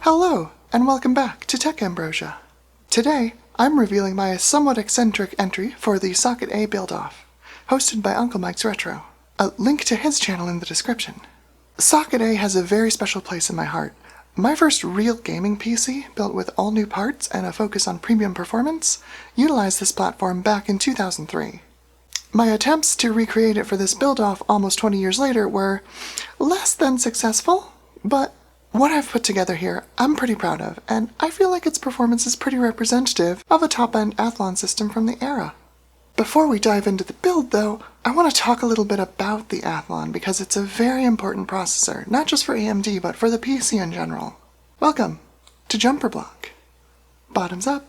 Hello, and welcome back to Tech Ambrosia. Today, I'm revealing my somewhat eccentric entry for the Socket A Buildoff, hosted by Uncle Mike's Retro. A link to his channel in the description. Socket A has a very special place in my heart. My first real gaming PC, built with all new parts and a focus on premium performance, utilized this platform back in 2003. My attempts to recreate it for this build-off almost 20 years later were less than successful, but what I've put together here I'm pretty proud of, and I feel like its performance is pretty representative of a top-end Athlon system from the era. Before we dive into the build though, I want to talk a little bit about the Athlon because it's a very important processor, not just for AMD but for the PC in general. Welcome to Jumper Block. Bottoms up.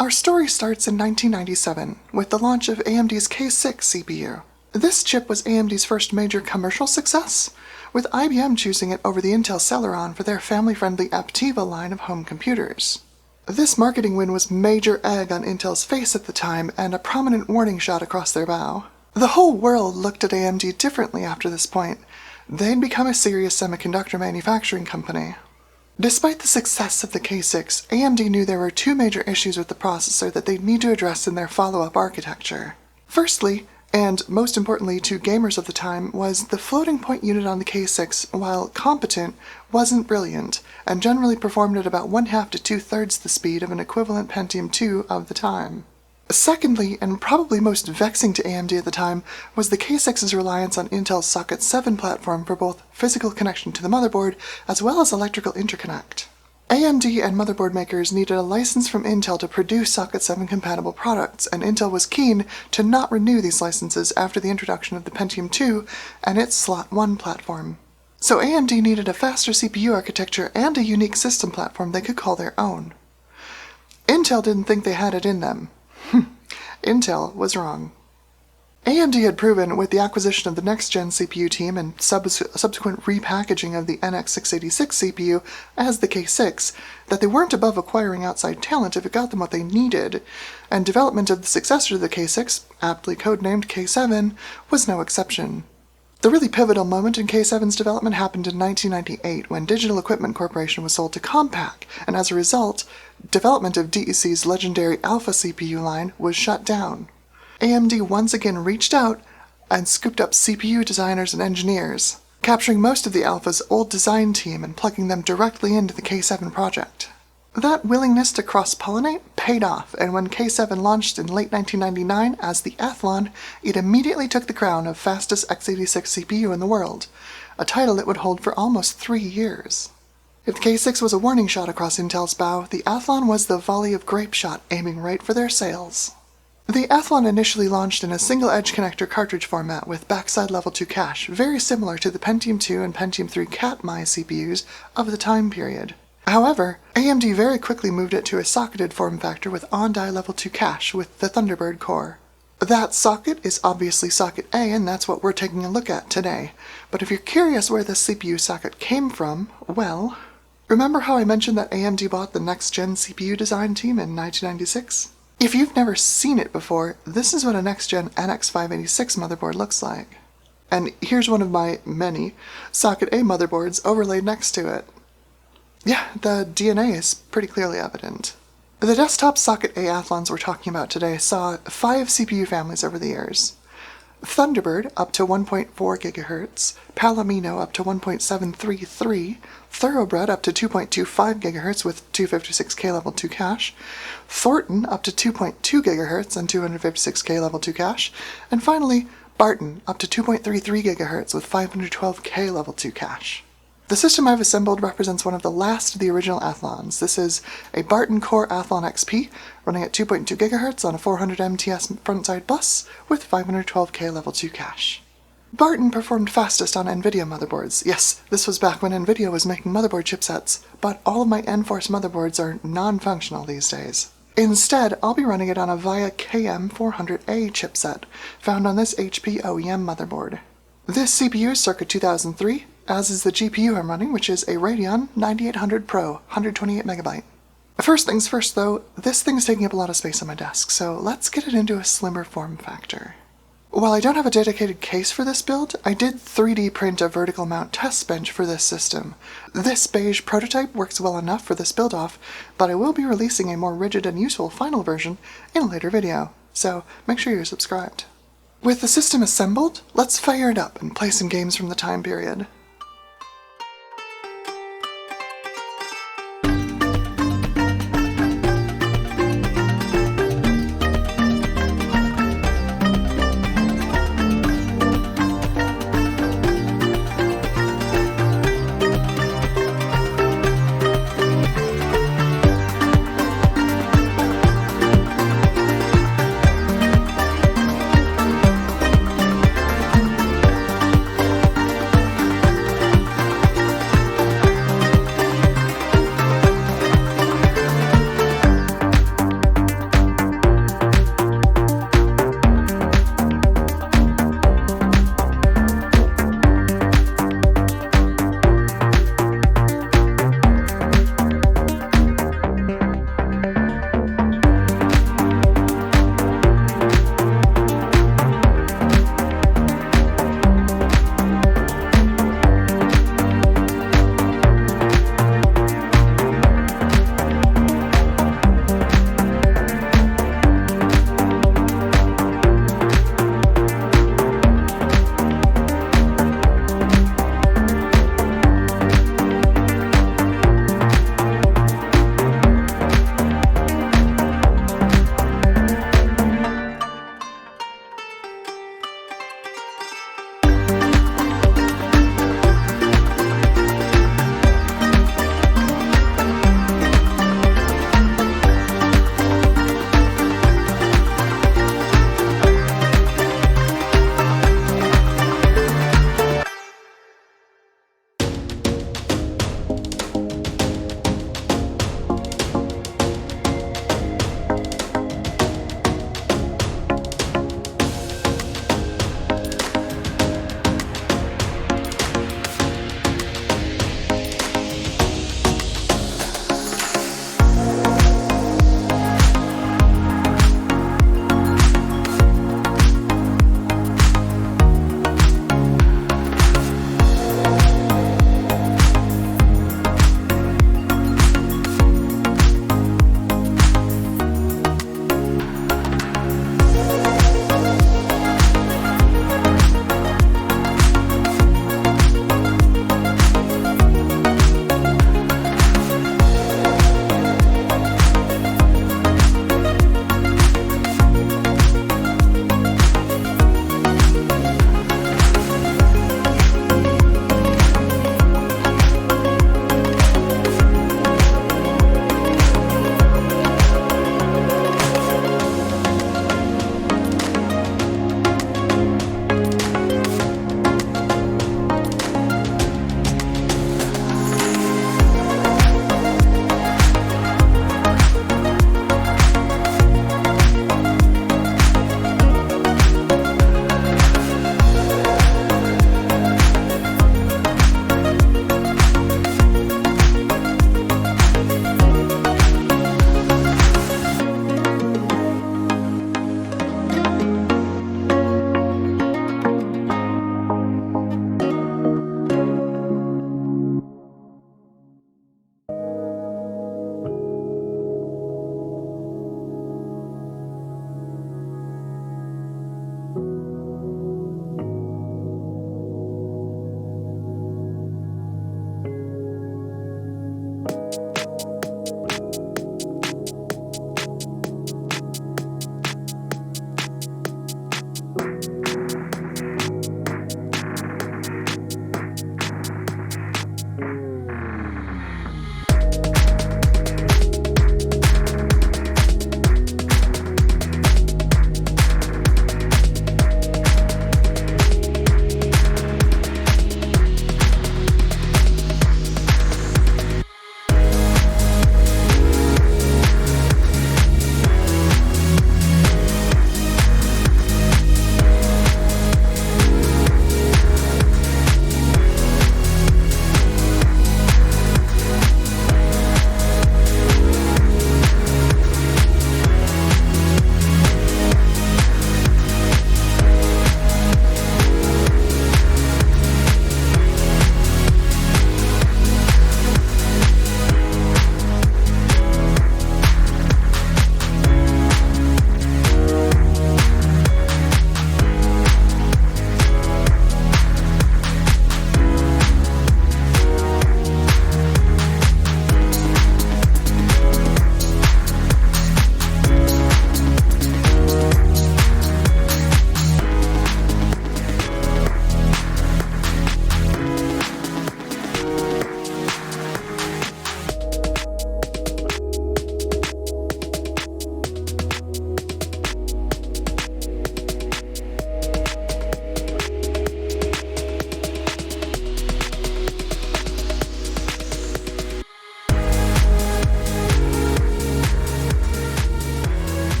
Our story starts in 1997 with the launch of AMD's K6 CPU. This chip was AMD's first major commercial success, with IBM choosing it over the Intel Celeron for their family-friendly Aptiva line of home computers. This marketing win was major egg on Intel's face at the time and a prominent warning shot across their bow. The whole world looked at AMD differently after this point. They'd become a serious semiconductor manufacturing company. Despite the success of the K6, AMD knew there were two major issues with the processor that they'd need to address in their follow-up architecture. Firstly, and most importantly to gamers of the time, was the floating point unit on the K6, while competent, wasn't brilliant, and generally performed at about 1/2 to 2/3 the speed of an equivalent Pentium II of the time. Secondly, and probably most vexing to AMD at the time, was the K6's reliance on Intel's Socket 7 platform for both physical connection to the motherboard as well as electrical interconnect. AMD and motherboard makers needed a license from Intel to produce Socket 7 compatible products, and Intel was keen to not renew these licenses after the introduction of the Pentium II and its Slot 1 platform. So AMD needed a faster CPU architecture and a unique system platform they could call their own. Intel didn't think they had it in them. Intel was wrong. AMD had proven, with the acquisition of the next-gen CPU team and subsequent repackaging of the NX686 CPU as the K6, that they weren't above acquiring outside talent if it got them what they needed, and development of the successor to the K6, aptly codenamed K7, was no exception. The really pivotal moment in K7's development happened in 1998 when Digital Equipment Corporation was sold to Compaq, and as a result, development of DEC's legendary Alpha CPU line was shut down. AMD once again reached out and scooped up CPU designers and engineers, capturing most of the Alpha's old design team and plugging them directly into the K7 project. That willingness to cross-pollinate paid off, and when K7 launched in late 1999 as the Athlon, it immediately took the crown of fastest x86 CPU in the world, a title it would hold for almost 3 years. If the K6 was a warning shot across Intel's bow, the Athlon was the volley of grape shot aiming right for their sails. The Athlon initially launched in a single-edge connector cartridge format with backside level 2 cache, very similar to the Pentium II and Pentium III Cat-Mi CPUs of the time period. However, AMD very quickly moved it to a socketed form factor with on-die level 2 cache with the Thunderbird core. That socket is obviously Socket A, and that's what we're taking a look at today. But if you're curious where this CPU socket came from, well, remember how I mentioned that AMD bought the next-gen CPU design team in 1996? If you've never seen it before, this is what a next-gen NX586 motherboard looks like. And here's one of my many Socket A motherboards overlaid next to it. Yeah, the DNA is pretty clearly evident. The desktop Socket A Athlons we're talking about today saw 5 CPU families over the years. Thunderbird up to 1.4 GHz, Palomino up to 1.733, Thoroughbred up to 2.25 GHz with 256K level 2 cache, Thornton up to 2.2 GHz and 256K level 2 cache, and finally Barton up to 2.33 GHz with 512K level 2 cache. The system I've assembled represents one of the last of the original Athlons. This is a Barton Core Athlon XP running at 2.2 GHz on a 400 MTS frontside bus with 512K level 2 cache. Barton performed fastest on NVIDIA motherboards. Yes, this was back when NVIDIA was making motherboard chipsets, but all of my N-Force motherboards are non-functional these days. Instead, I'll be running it on a VIA KM400A chipset, found on this HP OEM motherboard. This CPU is circa 2003, as is the GPU I'm running, which is a Radeon 9800 Pro, 128MB. First things first though, this thing's taking up a lot of space on my desk, so let's get it into a slimmer form factor. While I don't have a dedicated case for this build, I did 3D print a vertical mount test bench for this system. This beige prototype works well enough for this build-off, but I will be releasing a more rigid and useful final version in a later video, so make sure you're subscribed. With the system assembled, let's fire it up and play some games from the time period.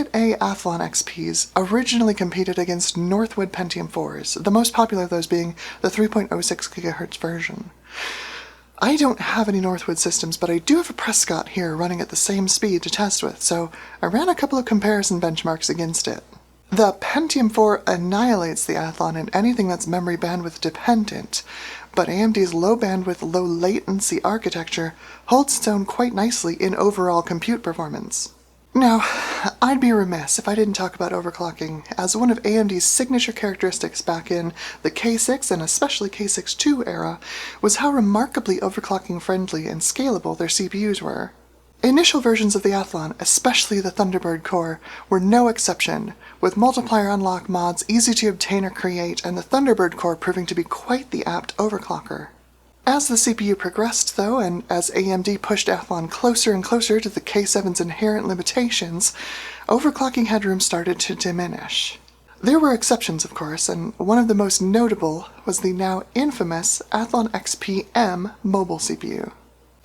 Socket A Athlon XPs originally competed against Northwood Pentium 4s, the most popular of those being the 3.06 GHz version. I don't have any Northwood systems, but I do have a Prescott here running at the same speed to test with, so I ran a couple of comparison benchmarks against it. The Pentium 4 annihilates the Athlon in anything that's memory bandwidth dependent, but AMD's low bandwidth, low latency architecture holds its own quite nicely in overall compute performance. Now, I'd be remiss if I didn't talk about overclocking, as one of AMD's signature characteristics back in the K6 and especially K6-2 era was how remarkably overclocking friendly and scalable their CPUs were. Initial versions of the Athlon, especially the Thunderbird core, were no exception, with multiplier unlock mods easy to obtain or create, and the Thunderbird core proving to be quite the apt overclocker. As the CPU progressed, though, and as AMD pushed Athlon closer and closer to the K7's inherent limitations, overclocking headroom started to diminish. There were exceptions, of course, and one of the most notable was the now infamous Athlon XP-M mobile CPU.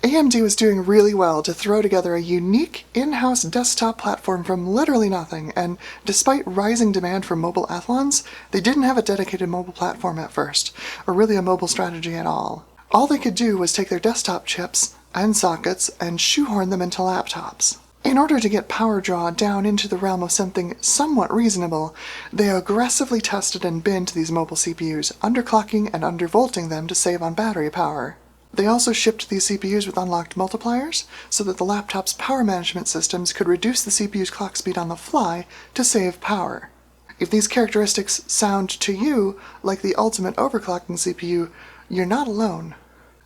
AMD was doing really well to throw together a unique in-house desktop platform from literally nothing, and despite rising demand for mobile Athlons, they didn't have a dedicated mobile platform at first, or really a mobile strategy at all. All they could do was take their desktop chips and sockets and shoehorn them into laptops. In order to get power draw down into the realm of something somewhat reasonable, they aggressively tested and binned these mobile CPUs, underclocking and undervolting them to save on battery power. They also shipped these CPUs with unlocked multipliers, so that the laptop's power management systems could reduce the CPU's clock speed on the fly to save power. If these characteristics sound to you like the ultimate overclocking CPU, you're not alone.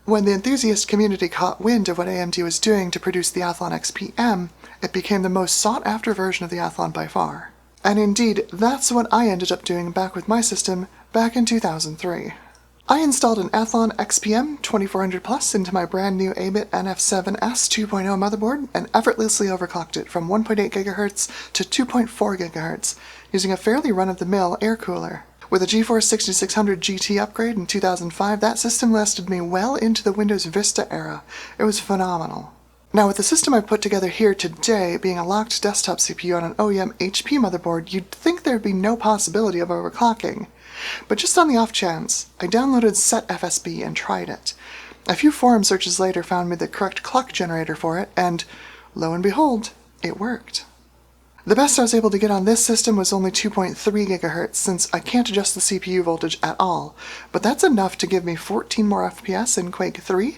When the enthusiast community caught wind of what AMD was doing to produce the Athlon XP-M, it became the most sought-after version of the Athlon by far. And indeed, that's what I ended up doing back with my system back in 2003. I installed an Athlon XP-M 2400 Plus into my brand new ABIT NF7S 2.0 motherboard and effortlessly overclocked it from 1.8 GHz to 2.4 GHz using a fairly run-of-the-mill air cooler. With a GeForce 6600 GT upgrade in 2005, that system lasted me well into the Windows Vista era. It was phenomenal. Now, with the system I put together here today being a locked desktop CPU on an OEM HP motherboard, you'd think there'd be no possibility of overclocking. But just on the off chance, I downloaded SetFSB and tried it. A few forum searches later found me the correct clock generator for it, and lo and behold, it worked. The best I was able to get on this system was only 2.3 GHz, since I can't adjust the CPU voltage at all, but that's enough to give me 14 more FPS in Quake 3,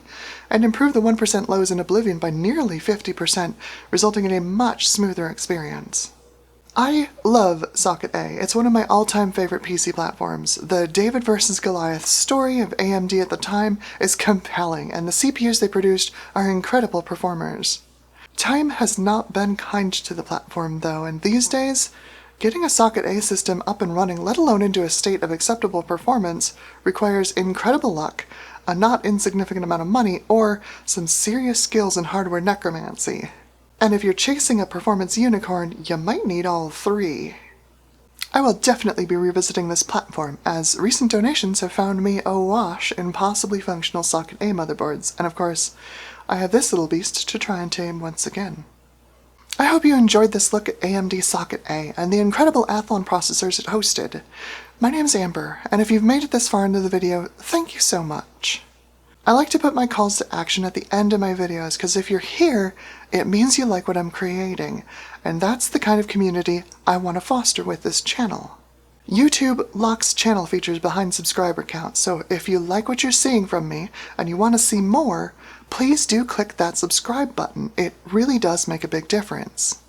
and improve the 1% lows in Oblivion by nearly 50%, resulting in a much smoother experience. I love Socket A. It's one of my all-time favorite PC platforms. The David vs. Goliath story of AMD at the time is compelling, and the CPUs they produced are incredible performers. Time has not been kind to the platform, though, and these days, getting a Socket A system up and running, let alone into a state of acceptable performance, requires incredible luck, a not insignificant amount of money, or some serious skills in hardware necromancy. And if you're chasing a performance unicorn, you might need all three. I will definitely be revisiting this platform, as recent donations have found me awash in possibly functional Socket A motherboards, and of course, I have this little beast to try and tame once again. I hope you enjoyed this look at AMD Socket A and the incredible Athlon processors it hosted. My name's Amber, and if you've made it this far into the video, thank you so much. I like to put my calls to action at the end of my videos, because if you're here, it means you like what I'm creating, and that's the kind of community I want to foster with this channel. YouTube locks channel features behind subscriber counts, so if you like what you're seeing from me, and you want to see more, please do click that subscribe button. It really does make a big difference.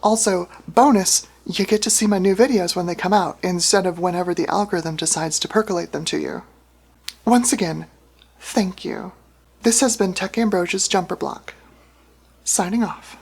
Also, bonus, you get to see my new videos when they come out, instead of whenever the algorithm decides to percolate them to you. Once again, thank you. This has been Tech Ambrosia's Jumper Block. Signing off.